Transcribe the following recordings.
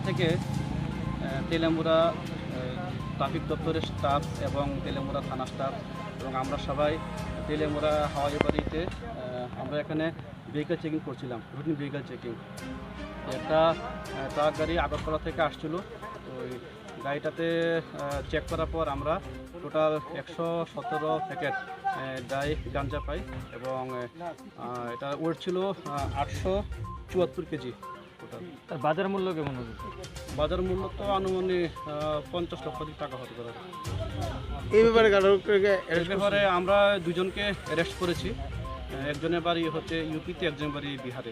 থেকে তেলেমুরা ট্রাফিক দপ্তরের স্টাফ এবং তেলেমুরা থানা স্টাফ এবং আমরা সবাই তেলেমুরা হাওয়াই বাড়িতে আমরা এখানে ভেহিকেল চেকিং করছিলাম, রুটিন ভেহিকেল চেকিং। একটা ট্রাক গাড়ি আগরতলা থেকে আসছিল। ওই গাড়িটাতে চেক করার পর আমরা টোটাল 117 প্যাকেট ড্রাই গাঞ্জা পাই এবং এটা ওয়েট ছিল 874 কেজি টোটাল। তার বাজার মূল্য কেমন হবে? বাজার মূল্য তো আনুমানিক 50 লক্ষ টাকা হতে পারে। এই ব্যাপারে আমরা দুজনকে অ্যারেস্ট করেছি। একজনের বাড়ি হচ্ছে ইউপিতে, একজনের বাড়ি বিহারে।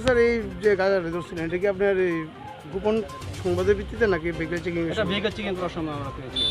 স্যার, এই যে গাঁজাটা ধরছিলেন এটা কি আপনার এই গোপন সংবাদের ভিত্তিতে নাকি ভেহিকেল চেকিং? এটা ভেহিকেল চেকিং করার সময় আমরা পেয়েছি।